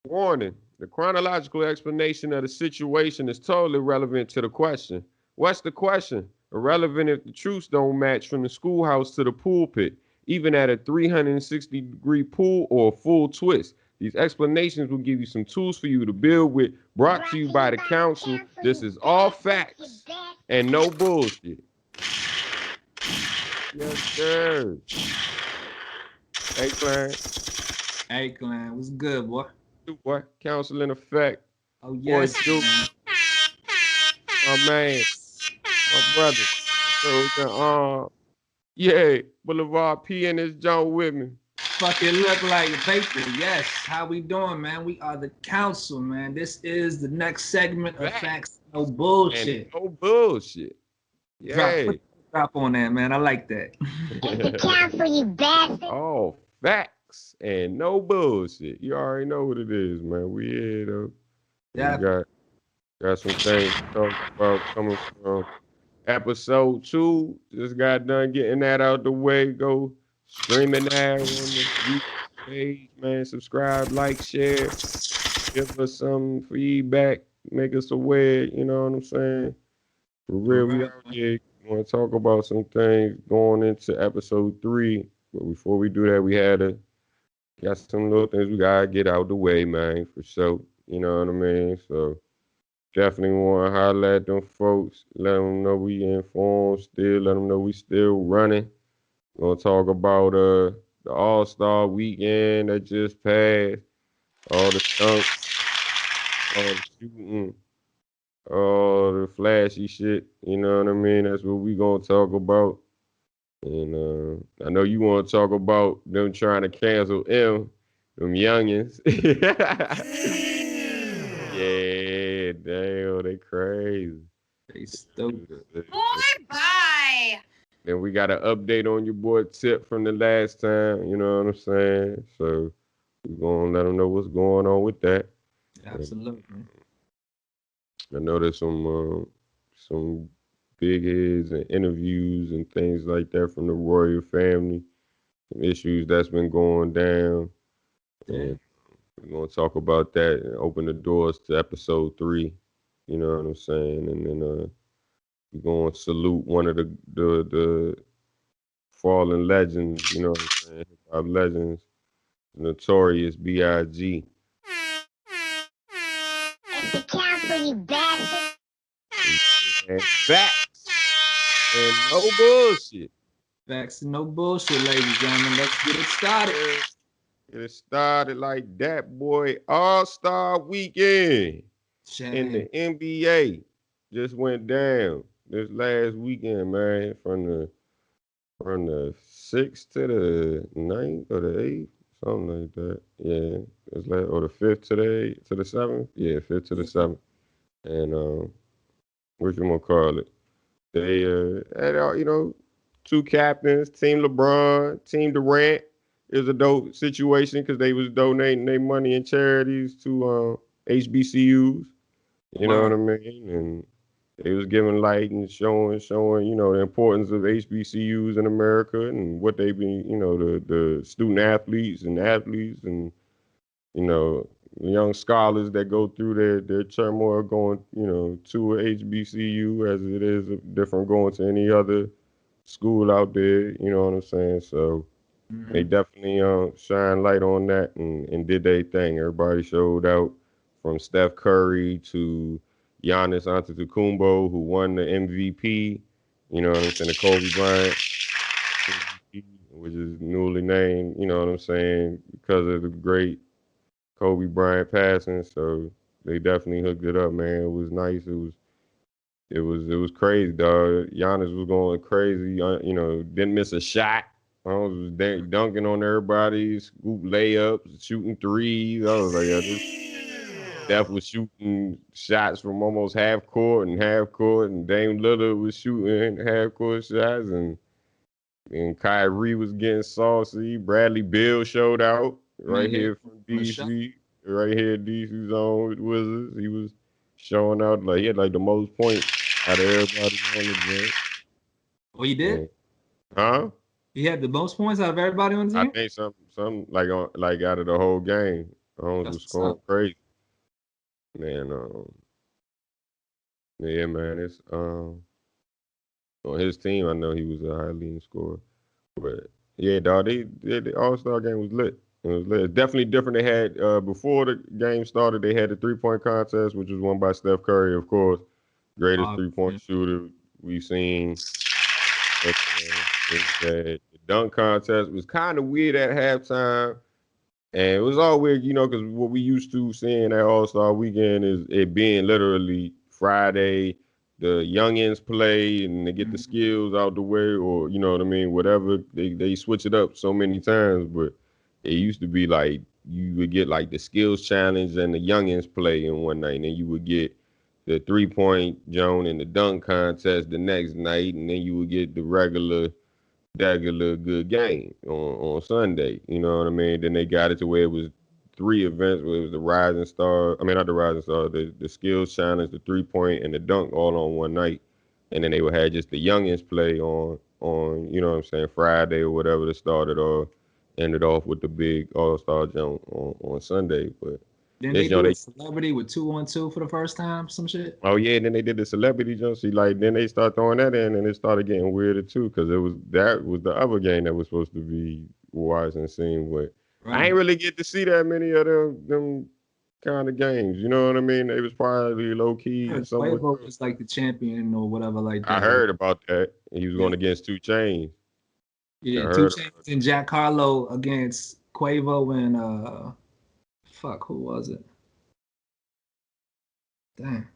Warning. The chronological explanation of the situation is totally relevant to the question. What's the question? Irrelevant if the truths don't match from the schoolhouse to the pulpit, even at a 360-degree pull or a full twist. These explanations will give you some tools for you to build with. Brought to you by the council. This is all facts and no bullshit. Yes, sir. Hey, Clarence. Hey, Glenn, what's good, boy? What? Council in effect. Oh, yes, Boy, man. my man, my brother. So, yeah, Boulevard P and this John with me. Fucking look like paper. Yes. How we doing, man? We are the council, man. This is the next segment of Facts No Bullshit. And no bullshit. Yeah. Drop on that, man. I like that. It's the council, you bastard. Oh, facts and no bullshit. You already know what it is, man. We here, though. Yeah. We got some things to talk about coming from episode 2. Just got done getting that out the way. Go streaming that on the YouTube page, man. Subscribe, like, share. Give us some feedback. Make us aware, you know what I'm saying? For real, we out here. We want to talk about some things going into episode 3. But before we do that, got some little things we gotta get out the way, man, for sure. You know what I mean? So definitely want to holler at them folks. Let them know we informed still. Let them know we still running. We're gonna talk about the All-Star weekend that just passed. All the dunks, all the shooting, all the flashy shit. You know what I mean? That's what we gonna talk about. And I know you want to talk about them trying to cancel them youngins. Yeah, damn, they crazy. They stupid. Boy, bye. Then we got an update on your boy Tip from the last time, you know what I'm saying? So we're going to let them know what's going on with that. Absolutely. I know there's some big heads and interviews and things like that from the royal family, some issues that's been going down. And we're going to talk about that and open the doors to episode 3, you know what I'm saying? And then we're going to salute one of the fallen legends, you know what I'm saying? Hip-hop legends, Notorious B.I.G. It's the council, you bastard. And facts and no bullshit. Facts and no bullshit, ladies and gentlemen. Let's get it started. Get it started like that, boy. All-Star weekend in the NBA just went down this last weekend, man, from the 6th to the 9th or the 8th, something like that. Yeah, it's like, or the 5th to the 7th. Yeah, 5th to the 7th. And what you gonna call it? They had 2 captains, Team LeBron, Team Durant. It was a dope situation because they was donating their money and charities to HBCUs. You know what I mean? And they was giving light and showing, the importance of HBCUs in America and what they be, the student athletes and young scholars that go through their turmoil going, to a HBCU as it is different going to any other school out there. You know what I'm saying? So they definitely shine light on that and did their thing. Everybody showed out from Steph Curry to Giannis Antetokounmpo, who won the MVP. You know what I'm saying? The Kobe Bryant, which is newly named, you know what I'm saying, because of the great Kobe Bryant passing. So they definitely hooked it up, man. It was nice. It was crazy, dog. Giannis was going crazy. Didn't miss a shot. I was dunking on everybody, scoop layups, shooting threes. I was like, Steph was shooting shots from almost half court, and Dame Lillard was shooting half court shots, and Kyrie was getting saucy. Bradley Beal showed out right here from DC, right here at DC zone with Wizards. He was showing out he had the most points out of everybody on the game. Oh, he did? Huh? He had the most points out of everybody on the team? I think some like out of the whole game. Holmes That's was what's scoring up. crazy. Man, yeah, man, it's on his team. I know he was a high leading scorer, but yeah, dog, the All-Star game was lit. It was lit. It's definitely different. They had before the game started, they had the 3-point contest, which was won by Steph Curry, of course, greatest Uh, 3-point shooter we've seen. The dunk contest was kind of weird at halftime. And it was all weird, because what we used to seeing at All Star Weekend is it being literally Friday, the youngins play and they get the mhm. skills out the way, or you know what I mean, whatever. They switch it up so many times, but it used to be like you would get like the skills challenge and the youngins play in one night, and then you would get the 3-point Joan and the dunk contest the next night, and then you would get the regular good game on Sunday. You know what I mean? Then they got it to where it was 3 events where it was the Rising Star. I mean, not the Rising Star, the Skills Challenge, the 3-point, and the dunk all on one night. And then they would have just the youngins play on you know what I'm saying, Friday or whatever to start it off. Ended off with the big All Star jump on Sunday. But Then this they young do a they celebrity with 2-on-2 for the first time, some shit. Oh yeah, and then they did the celebrity jump. See, like then they start throwing that in, and it started getting weirder too, because that was the other game that was supposed to be watched and seen. But I Right. ain't really get to see that many of them kind of games. You know what I mean? They was probably low I key heard somewhere. Quavo was like the champion or whatever like I that. heard about that. He was Yeah. going against 2 Chainz. I Yeah, Two heard Chainz about and Jack Harlow against Quavo and fuck, who was it? Damn,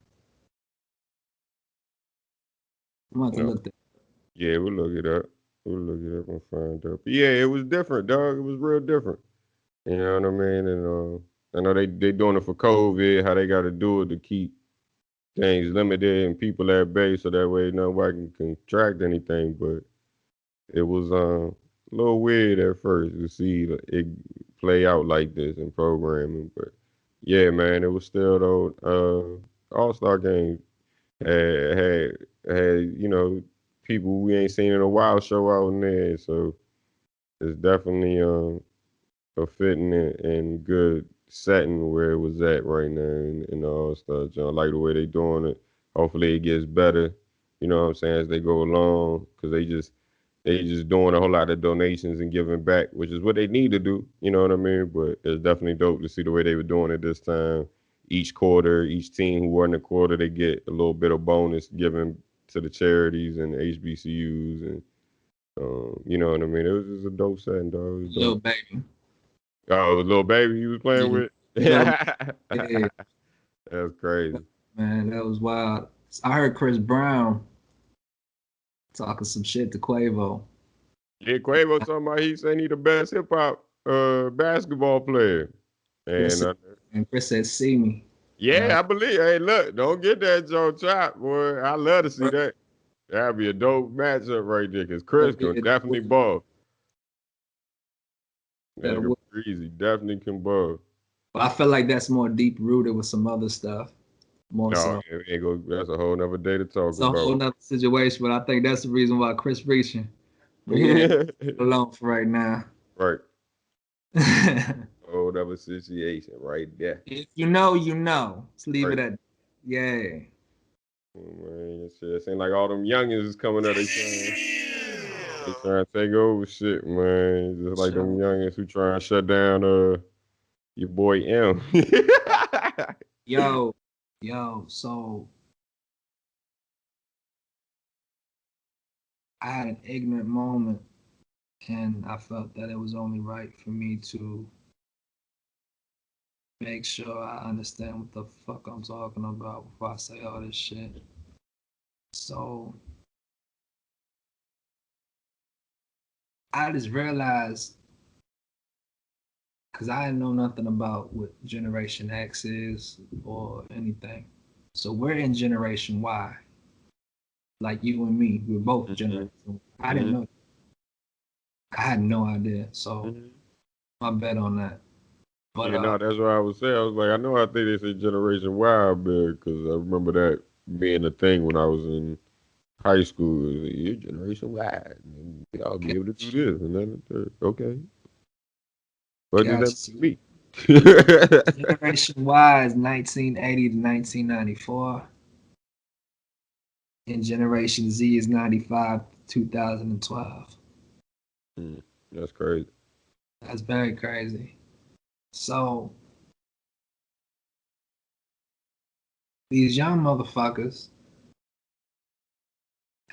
I'm about it. to look that. Yeah, we'll look it up. We'll look it up and find out. But yeah, it was different, dog. It was real different. You know what I mean? And I know they doing it for COVID, how they got to do it to keep things limited and people at bay, so that way nobody can contract anything. But it was a little weird at first to see it play out like this in programming. But yeah, man, it was still though All Star game had people we ain't seen in a while show out in there, so it's definitely a fitting and good setting where it was at right now in the All Star John. I like the way they doing it. Hopefully it gets better. You know what I'm saying, as they go along, because they just doing a whole lot of donations and giving back, which is what they need to do. You know what I mean? But it's definitely dope to see the way they were doing it this time. Each quarter, each team who won the quarter, they get a little bit of bonus given to the charities and HBCUs, and you know what I mean. It was just a dope setting, dog. It was Little dope. baby. Oh, the little baby he was playing Yeah, with. little, yeah, That's crazy. man, that was wild. I heard Chris Brown talking some shit to Quavo. Yeah, Quavo talking about he saying he the best hip hop basketball player. Chris And said, and Chris said, "See me." yeah, I believe. Hey, look, don't get that Joe Chop, boy. I love to see that. That'd be a dope matchup right there, because Chris can definitely ball. That'll Nigga, work. Breezy definitely can ball. But I feel like that's more deep rooted with some other stuff, more No, so. yeah, we ain't go. That's a whole nother day to talk It's a about. whole nother situation, but I think that's the reason why Chris reaching. But yeah, alone for right now. Right. If Whole other situation right there. you know, you know. Let's leave Right. it at yeah. Man, it seems like all them youngins is coming up. They trying to take over shit, man. Just like them So, youngins who trying to shut down your boy M. yo, yo, so I had an ignorant moment and I felt that it was only right for me to make sure I understand what the fuck I'm talking about before I say all this shit. So I just realized, because I didn't know nothing about what Generation X is or anything. So we're in Generation Y, like you and me. We're both Generation Y. I didn't know. I had no idea. So my bet on that. But Yeah, no, that's what I was saying. I was like, I know I think they say Generation Y, because I remember that being a thing when I was in high school. It was like, you're Generation Y. And y'all be able to do this. And then, okay. What does that gotcha. mean? Generation Y is 1980 to 1994, and Generation Z is 95 to 2012. That's crazy. That's very crazy. So these young motherfuckers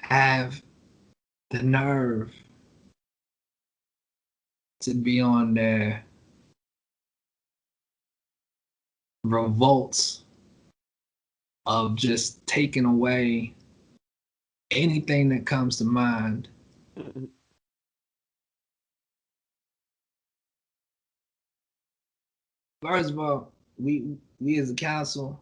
have the nerve to be on their revolts of just taking away anything that comes to mind. First of all, we as a council,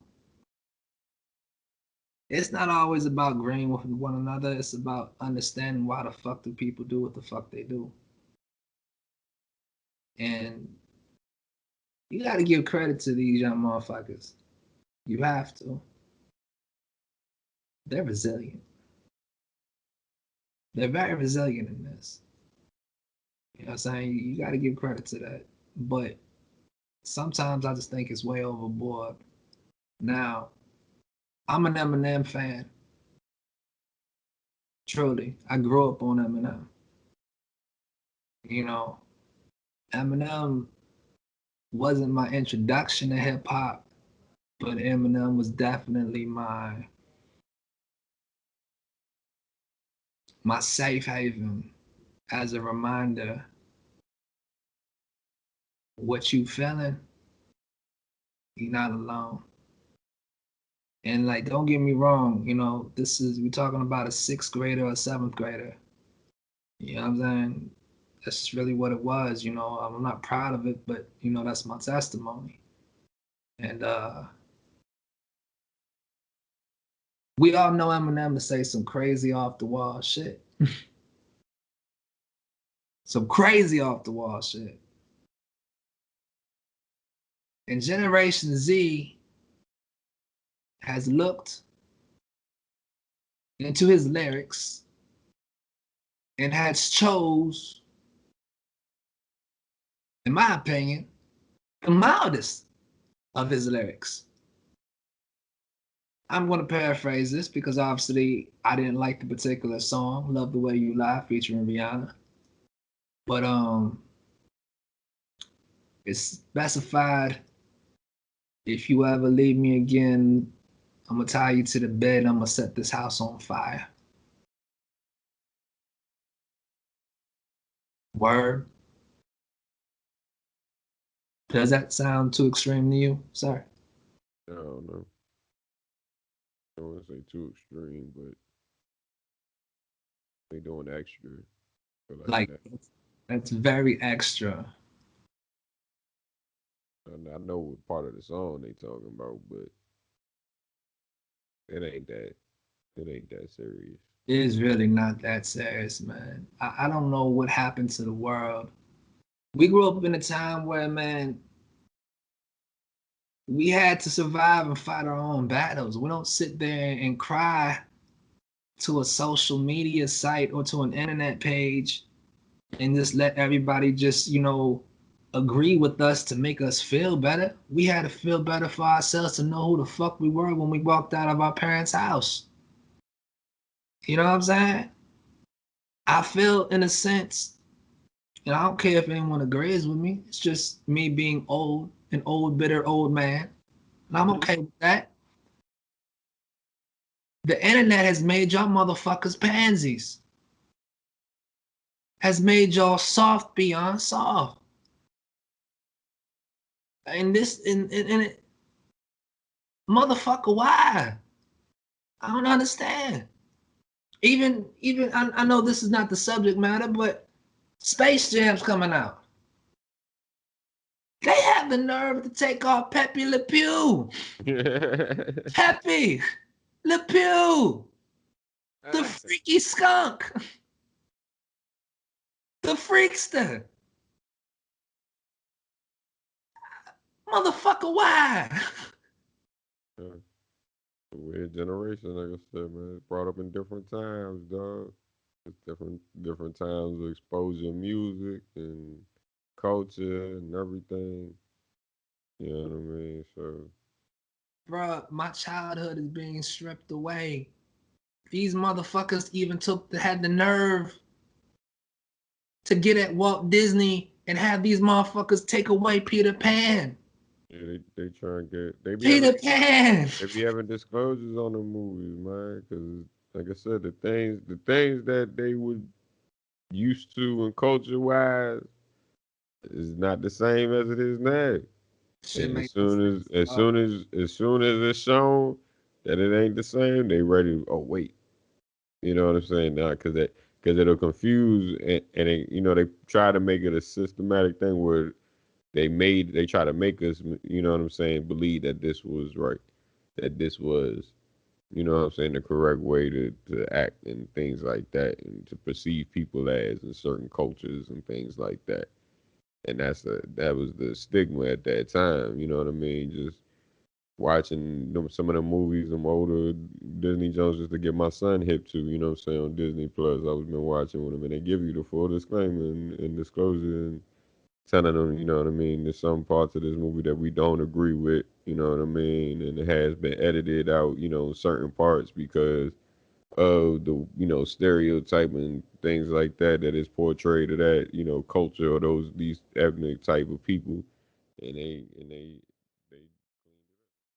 it's not always about agreeing with one another. It's about understanding why the fuck do people do what the fuck they do. And you got to give credit to these young motherfuckers. You have to. They're resilient. They're very resilient in this. You know what I'm saying? You got to give credit to that. But sometimes I just think it's way overboard. Now, I'm an Eminem fan. Truly. I grew up on Eminem. You know, Eminem wasn't my introduction to hip hop, but Eminem was definitely my safe haven as a reminder what you feeling, you're not alone. And like, don't get me wrong, you know, we're talking about a sixth grader or a seventh grader. You know what I'm saying? That's really what it was, you know. I'm not proud of it, but you know, that's my testimony. And we all know Eminem to say some crazy off the wall shit. Some crazy off the wall shit. And Generation Z has looked into his lyrics and has chose, in my opinion, the mildest of his lyrics. I'm going to paraphrase this because obviously I didn't like the particular song, Love the Way You Lie, featuring Rihanna. But it's specified, if you ever leave me again, I'm going to tie you to the bed and I'm going to set this house on fire. Word. Does that sound too extreme to you, sir? I don't know. I don't want to say too extreme, but they doing extra. Feel like Like, that. that's very extra. I know what part of the song they talking about, but it ain't that. It ain't that serious. It is really not that serious, man. I don't know what happened to the world. We grew up in a time where, man, we had to survive and fight our own battles. We don't sit there and cry to a social media site or to an internet page and just let everybody just, you know, agree with us to make us feel better. We had to feel better for ourselves to know who the fuck we were when we walked out of our parents' house. You know what I'm saying? I feel, in a sense, and I don't care if anyone agrees with me, it's just me being old, an old, bitter old man. And I'm okay with that. The internet has made y'all motherfuckers pansies. Has made y'all soft beyond soft. And this, and it, motherfucker, why? I don't understand. Even, I know this is not the subject matter, but Space Jam's coming out. They have the nerve to take off Pepe Le Pew. Pepe Le Pew. The freaky skunk. The freakster. Motherfucker, why? Yeah. Weird generation, like I said, man. Brought up in different times, dog. It's different times of exposure music and culture and everything. You know what I mean? So Bruh, my childhood is being stripped away. These motherfuckers even had the nerve to get at Walt Disney and have these motherfuckers take away Peter Pan. yeah, they try and get Peter Pan. they be having disclosures on the movies, man. Because like I said, the things that they would used to and culture wise is not the same as it is now. Shit And make no sense. as soon as it's shown that it ain't the same, they ready. Oh wait, you know what I'm saying? Now, because it'll confuse and it, they try to make it a systematic thing where they try to make us, you know what I'm saying, believe that this was right, that this was, you know what I'm saying, the correct way to act and things like that, and to perceive people as in certain cultures and things like that. And that was the stigma at that time. You know what I mean? Just watching some of the movies, them older Disney Jones, just to get my son hip to. You know what I'm saying, on Disney Plus. I was been watching with him, and they give you the full disclaimer and disclosure and telling them, you know what I mean. There's some parts of this movie that we don't agree with. You know what I mean, and it has been edited out. Certain parts because of the stereotype and things like that is portrayed of that culture or these ethnic type of people, and they